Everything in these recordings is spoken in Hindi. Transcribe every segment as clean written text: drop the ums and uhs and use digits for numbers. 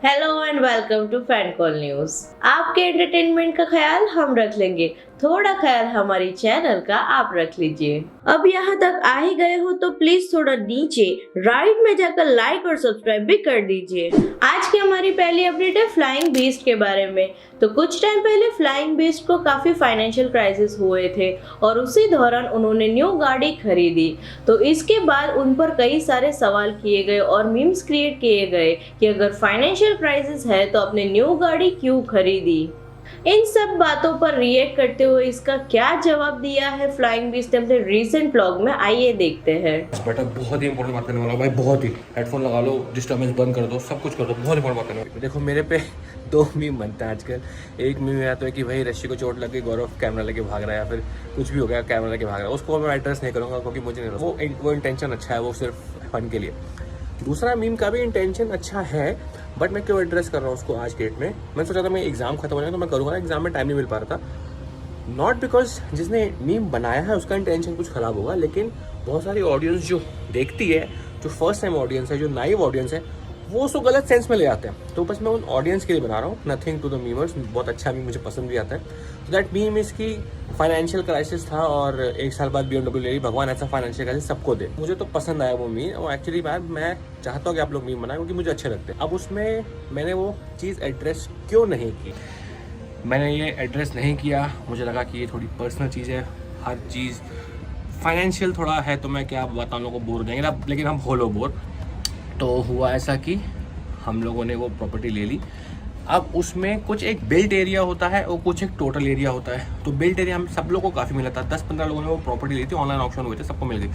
Hello and welcome to fan call news. आपके एंटरटेनमेंट का ख्याल हम रख लेंगे, थोड़ा ख्याल हमारी चैनल का आप रख लीजिए। अब यहाँ तक आ ही गए हो तो प्लीज थोड़ा नीचे राइट में जाकर लाइक और सब्सक्राइब भी कर दीजिए। आज की हमारी पहली अपडेट है फ्लाइंग बीस्ट के बारे में। तो कुछ टाइम पहले फ्लाइंग बीस्ट को काफी फाइनेंशियल क्राइसिस हुए थे और उसी दौरान उन्होंने न्यू गाड़ी खरीदी। तो इसके बाद उन पर कई सारे सवाल किए गए और मीम्स क्रिएट किए गए कि अगर फाइनेंशियल क्राइसिस है तो अपने न्यू गाड़ी क्यों खरीदी। इन सब बातों पर रिएक्ट करते हुए इसका क्या जवाब दिया है फ्लाइंग बीस्ट ने अपने रीसेंट ब्लॉग में, आइए देखते हैं। बेटा बहुत ही इंपॉर्टेंट बात करने वाला हूं भाई, बहुत ही। हेडफोन लगा लो, डिस्टर्बेंस बंद कर दो, सब कुछ कर दो, बहुत इंपॉर्टेंट बात करने वाली। देखो मेरे पे दो मीम बनता है आजकल। एक मीम या तो है कि भाई रश्मि को चोट लग गई, गौरव कैमरा लेके भाग रहा है, या फिर कुछ भी हो गया कैमरा लेके भाग रहा है। उसको मैं एड्रेस नहीं करूँगा क्योंकि मुझे नहीं, वो इंटेंशन अच्छा है, वो सिर्फ फन के लिए। दूसरा मीम का भी इंटेंशन अच्छा है, बट मैं क्यों एड्रेस कर रहा हूँ उसको आज डेट में। मैं सोचा था मैं एग्जाम खत्म हो जाएगा तो मैं करूँगा, एग्जाम में टाइम नहीं मिल पा रहा था। नॉट बिकॉज जिसने मीम बनाया है उसका इंटेंशन कुछ ख़राब होगा, लेकिन बहुत सारी ऑडियंस जो देखती है, जो फर्स्ट टाइम ऑडियंस है, जो नाइव ऑडियंस है, वो उसको गलत सेंस में ले आते हैं। तो बस मैं उन ऑडियंस के लिए बना रहा हूँ, नथिंग टू द मीमर्स। बहुत अच्छा मीम मुझे पसंद भी आता है। तो दैट मीम इसकी फाइनेंशियल क्राइसिस था और एक साल बाद BMW ले ली। भगवान ऐसा फाइनेंशियल क्राइसिस सबको दे। मुझे तो पसंद आया वो मीम, और एक्चुअली मैं चाहता हूँ कि आप लोग मीम बनाएं क्योंकि मुझे अच्छे लगते हैं। अब उसमें मैंने वो चीज़ एड्रेस क्यों नहीं की, मैंने ये एड्रेस नहीं किया, मुझे लगा कि ये थोड़ी पर्सनल चीज़ है। हर चीज़ फाइनेंशियल थोड़ा है तो मैं क्या बताऊँ, लोगों को बोर हो जाएंगे, लेकिन हम हो लो बोर। तो हुआ ऐसा कि हम लोगों ने वो प्रॉपर्टी ले ली। अब उसमें कुछ एक बिल्ट एरिया होता है और कुछ एक टोटल एरिया होता है। तो बिल्ट एरिया हम सब लोगों को काफ़ी मिला था, 10-15 लोगों ने वो प्रॉपर्टी ली थी, ऑनलाइन ऑक्शन हुए थे, सबको मिल गई।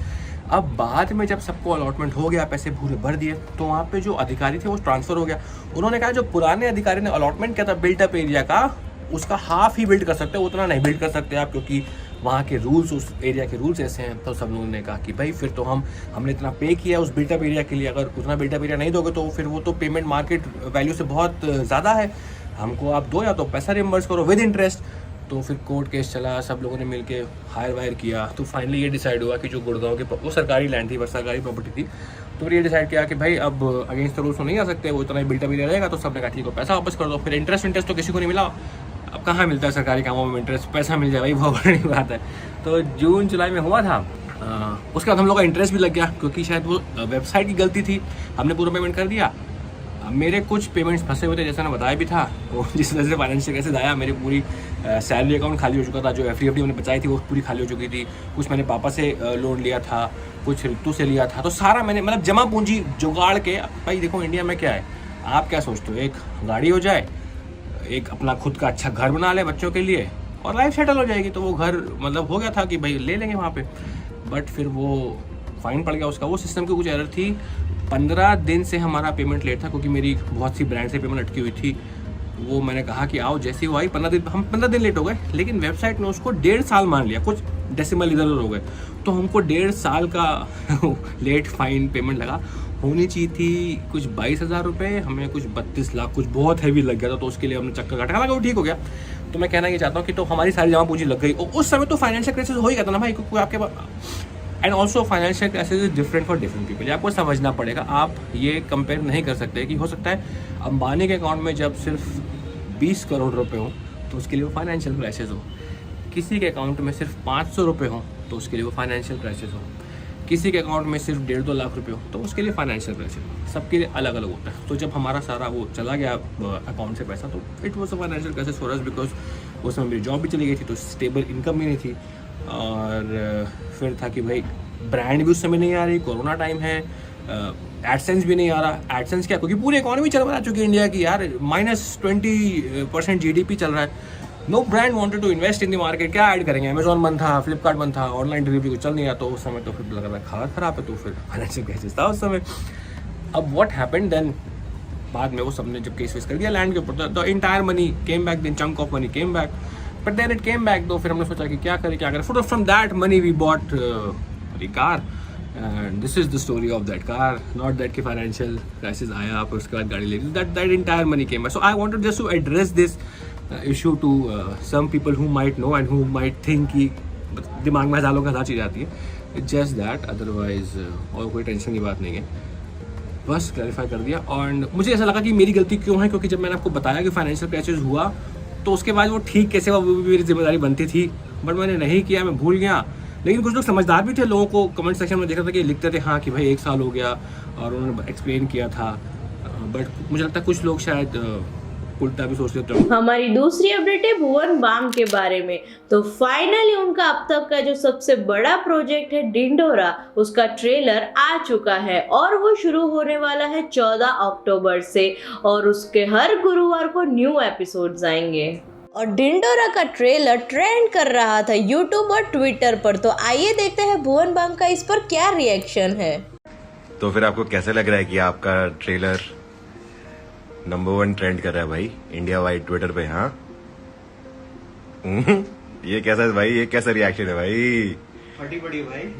अब बाद में जब सबको अलॉटमेंट हो गया, पैसे पूरे भर दिए, तो वहाँ पे जो अधिकारी थे वो ट्रांसफ़र हो गया। उन्होंने कहा जो पुराने अधिकारी ने अलॉटमेंट किया था बिल्ट अप एरिया का, उसका हाफ ही बिल्ड कर सकते हो, उतना नहीं बिल्ड कर सकते आप, क्योंकि वहाँ के रूल्स, उस एरिया के रूल्स ऐसे हैं। तो सब लोगों ने कहा कि भाई फिर तो हमने इतना पे किया उस बिल्टअप एरिया के लिए, अगर उतना बिल्टअप एरिया नहीं दोगे तो फिर वो तो पेमेंट मार्केट वैल्यू से बहुत ज़्यादा है, हमको आप दो या तो पैसा रिम्बर्स करो विद इंटरेस्ट। तो फिर कोर्ट केस चला, सब लोगों ने मिलके हायर वायर किया। तो फाइनली ये डिसाइड हुआ कि जो गुड़गांव की वो सरकारी लैंड थी, बस सरकारी प्रॉपर्टी थी, तो फिर ये डिसाइड किया कि भाई अब अगेंस्ट द रूल्स तो नहीं आ सकते, वो इतना ही बिल्टअप एरिया रहेगा। तो सबने कहा ठीक है पैसा वापस कर दो। फिर इंटरेस्ट तो किसी को नहीं मिला। अब कहाँ मिलता है सरकारी कामों में इंटरेस्ट, पैसा मिल जाए भाई, बहुत बड़ी बात है। तो जून जुलाई में हुआ था। उसके बाद हम लोग का इंटरेस्ट भी लग गया, क्योंकि शायद वो वेबसाइट की गलती थी, हमने पूरा पेमेंट कर दिया। मेरे कुछ पेमेंट्स फंसे हुए थे, जैसे मैंने बताया भी था, वो जिस वजह से फाइनेंशियल कैसे आया। मेरी पूरी सैलरी अकाउंट खाली हो चुका था, जो FD मैंने बचाई थी वो पूरी खाली हो चुकी थी। कुछ मैंने पापा से लोन लिया था, कुछ ऋतु से लिया था। तो सारा मैंने मतलब जमा पूंजी जुगाड़ के, भाई देखो इंडिया में क्या है, आप क्या सोचते हो, एक गाड़ी हो जाए, एक अपना खुद का अच्छा घर बना ले बच्चों के लिए और लाइफ सेटल हो जाएगी। तो वो घर मतलब हो गया था कि भाई ले लेंगे वहाँ पे, बट फिर वो फाइन पड़ गया उसका। वो सिस्टम की कुछ एरर थी। 15 दिन से हमारा पेमेंट लेट था, क्योंकि मेरी बहुत सी ब्रांड से पेमेंट अटकी हुई थी। वो मैंने कहा कि आओ, जैसे ही वो आई 15 दिन लेट हो गए, लेकिन वेबसाइट ने उसको 1.5 साल मान लिया, कुछ डेसिमल इधर उधर हो गए। तो हमको 1.5 साल का लेट फाइन पेमेंट लगा। होनी चाहिए थी कुछ 22,000 रुपये, हमें कुछ 32 लाख, कुछ बहुत हैवी लग गया था। तो उसके लिए हमने चक्कर काटा, हालांकि वो ठीक हो गया। तो मैं कहना ये चाहता हूँ कि तो हमारी सारी जमा पूंजी लग गई, और उस समय तो फाइनेंशियल क्राइसिस हो ही गया था ना भाई, क्योंकि आपके पास। And also financial crisis is different for different people, आपको समझना पड़ेगा। आप ये कंपेयर नहीं कर सकते कि हो सकता है अंबानी के अकाउंट में जब सिर्फ 20 करोड़ रुपए हो तो उसके लिए वो फाइनेंशियल क्राइसिस हो, किसी के अकाउंट में सिर्फ 500 रुपये हो तो उसके लिए वो फाइनेंशियल क्राइसिस हो, किसी के अकाउंट में सिर्फ 1.5-2 लाख रुपये हो तो उसके लिए फाइनेंशियल क्राइसिस हो। सबके लिए अलग अलग होता है। तो जब हमारा सारा वो चला गया अकाउंट से पैसा, तो it was a financial crisis for us, because उस समय मेरी जॉब भी चली गई थी, तो स्टेबल इनकम भी नहीं थी। और फिर था कि भाई ब्रांड भी उस समय नहीं आ रही, कोरोना टाइम है, एडसेंस भी नहीं आ रहा। एडसेंस क्या, क्योंकि पूरी इकॉनमी चल रहा है चूँकि इंडिया की, यार -20% GDP चल रहा है। No brand wanted to invest in the market, क्या ऐड करेंगे, अमेजॉन बंद था, फ्लिपकार्ट बंद था, ऑनलाइन डिलीवरी कुछ चल नहीं रहा। तो उस समय तो फिर लग रहा है खराब है, तो फिर फाइनेंशियल क्राइसिस था उस समय। अब व्हाट हैपेंड देन, बाद में वो सबने जब केस वेस कर दिया लैंड के ऊपर, the entire money came back, then chunk of money came back, but then it came back. तो फिर हमने सोचा कि क्या करें। From that money we bought the car, and this is the story of that car. Not that कि फाइनेंशियल क्राइसिस आया आप उसके बाद गाड़ी ले ली, that entire money came back. So I wanted just to address this issue to some people who might know and who might think कि दिमाग में हज़ारों चीज़ आती है। इट्स जस्ट दैट, अदरवाइज और कोई टेंशन की बात नहीं है। बस क्लैरिफाई कर दिया। और मुझे ऐसा लगा कि मेरी गलती क्यों है, क्योंकि जब मैंने आपको बताया कि फाइनेंशियल क्राइसिस हुआ तो उसके बाद वो ठीक कैसे हुआ वो भी मेरी जिम्मेदारी बनती थी, बट मैंने नहीं किया, मैं भूल गया। लेकिन कुछ लोग समझदार भी थे, लोगों को कमेंट सेक्शन में देखा था कि लिखते थे हाँ कि भाई 1 साल हो गया और उन्होंने एक्सप्लेन किया था, बट मुझे लगता है कुछ लोग शायद उल्टा भी सोच लेते हो। हमारी दूसरी अपडेट है भुवन बाम के बारे में। तो फाइनली उनका अब तक का जो सबसे बड़ा प्रोजेक्ट है ढिंढोरा, उसका ट्रेलर आ चुका है और वो शुरू होने वाला है 14 अक्टूबर से और उसके हर गुरुवार को न्यू एपिसोड्स आएंगे। और ढिंढोरा का ट्रेलर ट्रेंड कर रहा था यूट्यूब और ट्विटर पर, तो आइए देखते हैं भुवन बाम का इस पर क्या रिएक्शन है। तो फिर आपको कैसे लग रहा है कि आपका ट्रेलर नंबर 1 ट्रेंड कर रहा है भाई इंडिया वाइड ट्विटर पे? हाँ ये कैसा है भाई, ये कैसा रिएक्शन है भाई? फटी पड़ी भाई।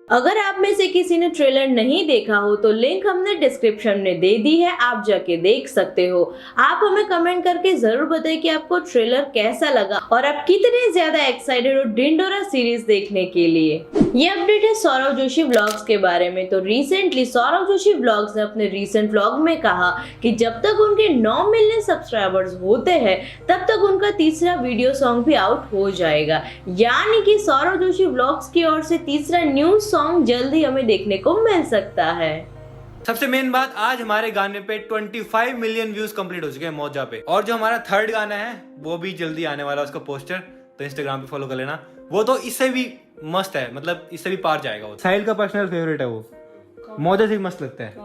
अगर आप में से किसी ने ट्रेलर नहीं देखा हो तो लिंक हमने डिस्क्रिप्शन में दे दी है, आप जाके देख सकते हो। आप हमें कमेंट करके जरूर बताएं कि आपको ट्रेलर कैसा लगा और आप कितने ज्यादा एक्साइटेड हो ढिंढोरा सीरीज देखने के लिए। ये अपडेट है सौरव जोशी व्लॉग्स के बारे में। तो रिसेंटली सौरव जोशी व्लॉग्स ने अपने रिसेंट व्लॉग में कहा कि जब तक उनके 9 मिलियन सब्सक्राइबर्स होते हैं तब तक उनका तीसरा वीडियो सॉन्ग भी आउट हो जाएगा, यानी कि सौरव जोशी व्लॉग्स की ओर से तीसरा न्यू सॉन्ग जल्दी हमें देखने को मिल सकता है। सबसे मेन बात, आज हमारे गाने पे 25 मिलियन व्यूज कंप्लीट हो चुके हैं मौजा पे, और जो हमारा थर्ड गाना है वो भी जल्दी आने वाला है, उसका पोस्टर तो इंस्टाग्राम पे फॉलो कर लेना। वो तो इससे भी मस्त है, मतलब इससे भी पार जाएगा। वो साहिल का पर्सनल फेवरेट है, वो मौजा से मस्त लगता है,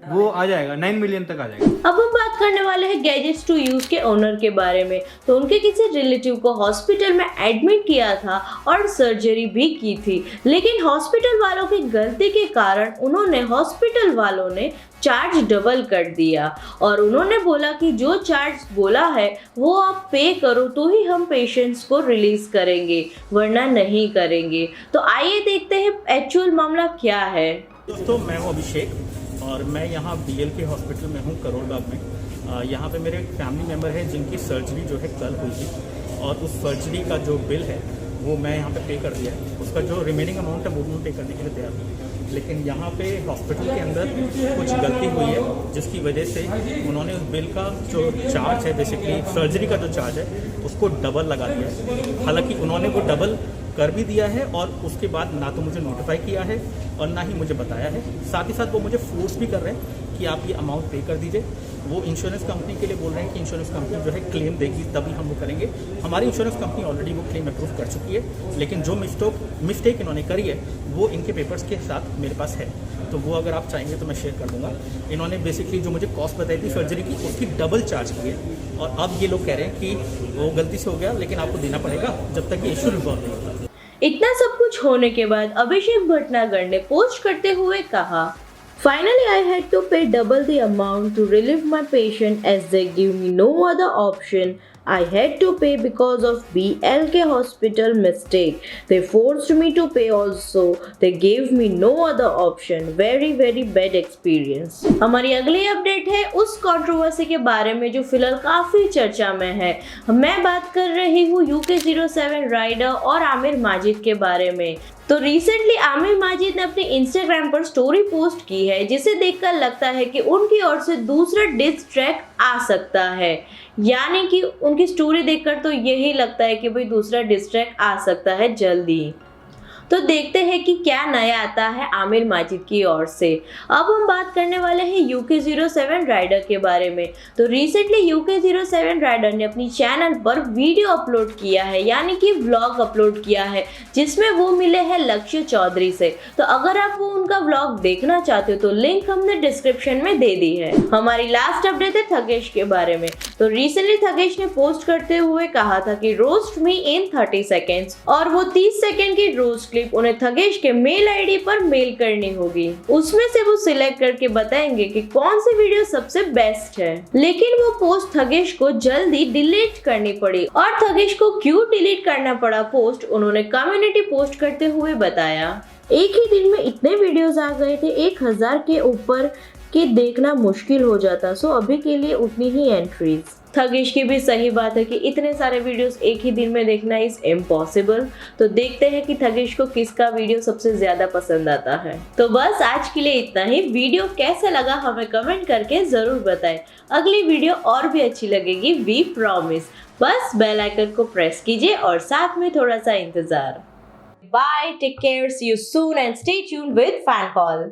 वो आ जाएगा 9 मिलियन तक आ जाएगा। अब हम बात करने वाले हैं गैजेट्स टू यूज के ओनर के बारे में। तो उनके किसी रिलेटिव को हॉस्पिटल में एडमिट किया था और सर्जरी भी की थी, लेकिन हॉस्पिटल वालों की गलती के कारण हॉस्पिटल वालों ने चार्ज डबल कर दिया और उन्होंने बोला कि जो चार्ज बोला है वो आप पे करो तो ही हम पेशेंट्स को रिलीज करेंगे, वरना नहीं करेंगे। तो आइए देखते हैं एक्चुअल मामला क्या है। दोस्तों, मैं हूं अभिषेक और मैं यहाँ BLK हॉस्पिटल में हूँ करोल बाग में। यहाँ पे मेरे फैमिली मेम्बर हैं जिनकी सर्जरी जो है कल हुई थी और उस सर्जरी का जो बिल है वो मैं यहाँ पे कर दिया है। उसका जो रिमेनिंग अमाउंट है वो मैं पे करने के लिए तैयार हूँ, लेकिन यहाँ पे हॉस्पिटल के अंदर कुछ गलती हुई है जिसकी वजह से उन्होंने उस बिल का जो चार्ज है, बेसिकली सर्जरी का जो चार्ज है उसको डबल लगा दिया है। हालांकि उन्होंने वो डबल कर भी दिया है और उसके बाद ना तो मुझे नोटिफाई किया है और ना ही मुझे बताया है। साथ ही साथ वो मुझे फोर्स भी कर रहे हैं कि आप ये अमाउंट पे कर दीजिए। वो इंश्योरेंस कंपनी के लिए बोल रहे हैं कि इंश्योरेंस कंपनी जो है क्लेम देगी तभी हम वो करेंगे। हमारी इंश्योरेंस कंपनी ऑलरेडी वो क्लेम अप्रूव कर चुकी है, लेकिन जो मिस्टेक इन्होंने करी है वो इनके पेपर्स के साथ मेरे पास है, तो वो अगर आप चाहेंगे तो मैं शेयर कर दूंगा। इन्होंने बेसिकली जो मुझे कॉस्ट बताई थी सर्जरी की उसकी डबल चार्ज की है और अब ये लोग कह रहे हैं कि वो गलती से हो गया, लेकिन आपको देना पड़ेगा जब तक ये इशू रिजॉल्व नहीं होता। इतना सब कुछ होने के बाद अभिषेक भटनागर ने पोस्ट करते हुए कहा, Finally, I had to pay double the amount to relieve my patient as they give me no other option. I had to pay because of BLK hospital mistake. They forced me to pay also. They gave me no other option. Very very bad experience. हमारी अगली अपडेट है उस कंट्रोवर्सी के बारे में जो फिलहाल काफी चर्चा में है। मैं बात कर रही हूँ UK07 राइडर और आमिर माजिद के बारे में। तो रिसेंटली आमिर माजिद ने अपने इंस्टाग्राम पर स्टोरी पोस्ट की है जिसे देखकर लगता है कि उनकी ओर से दूसरा डिस ट्रैक आ सकता है, यानी कि उनकी स्टोरी देखकर तो यही लगता है कि भाई दूसरा डिस ट्रैक आ सकता है जल्दी। तो देखते हैं कि क्या नया आता है आमिर माजिद की ओर से। अब हम बात करने वाले हैं UK07 राइडर के बारे में। तो रिसेंटली UK07 राइडर ने अपनी चैनल पर वीडियो अपलोड किया है, यानी कि व्लॉग अपलोड किया है जिसमें वो मिले हैं लक्ष्य चौधरी से। तो अगर आप वो उनका व्लॉग देखना चाहते हो तो लिंक हमने डिस्क्रिप्शन में दे दी है। हमारी लास्ट अपडेट है थकेश के बारे में। तो रिसेंटली थकेश ने पोस्ट करते हुए कहा था कि रोस्ट मी इन 30 सेकेंड्स, और वो 30 सेकेंड की रोस्ट उन्हें थकेश के मेल आईडी पर मेल करनी होगी। उसमें से वो सिलेक्ट करके बताएंगे कि कौन सी वीडियो सबसे बेस्ट है। लेकिन वो पोस्ट थकेश को जल्दी डिलीट करनी पड़ी, और थकेश को क्यों डिलीट करना पड़ा पोस्ट उन्होंने कम्युनिटी पोस्ट करते हुए बताया। एक ही दिन में इतने वीडियोस आ गए थे, 1000 के ऊपर कि देखना मुश्किल हो जाता। सो अभी के लिए उतनी ही एंट्रीज। थगिश की भी सही बात है कि इतने सारे वीडियोस एक ही दिन में देखना इज इम्पॉसिबल। तो देखते हैं कि थगिश को किसका वीडियो सबसे ज्यादा पसंद आता है। तो बस आज के लिए इतना ही। वीडियो कैसा लगा हमें कमेंट करके जरूर बताएं। अगली वीडियो और भी अच्छी लगेगी, वी प्रॉमिस। बस बेल आइकन को प्रेस कीजिए और साथ में थोड़ा सा इंतजार। Bye, take care, see you soon and stay tuned with fan call.